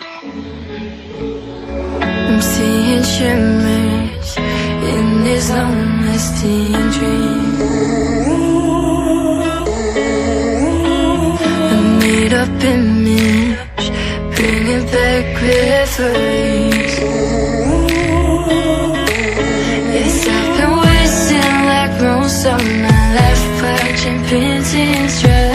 I'm seeing shimmers in this long-lasting dream. A made-up image, bringing back memories. Yes, I've been wasting like most of my life, watching paintings dry.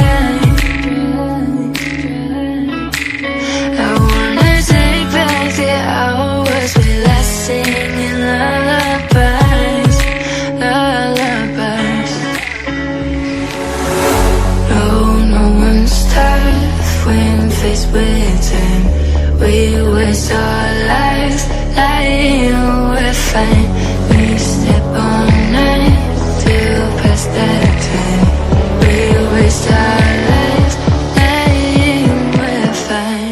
I wanna take back the hours we last singing lullabies, lullabies. No one's tough when faced with time. We waste our lives lying, we're fine. We step on night to pass that time. We waste our lives lying, we're fine.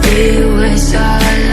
We waste our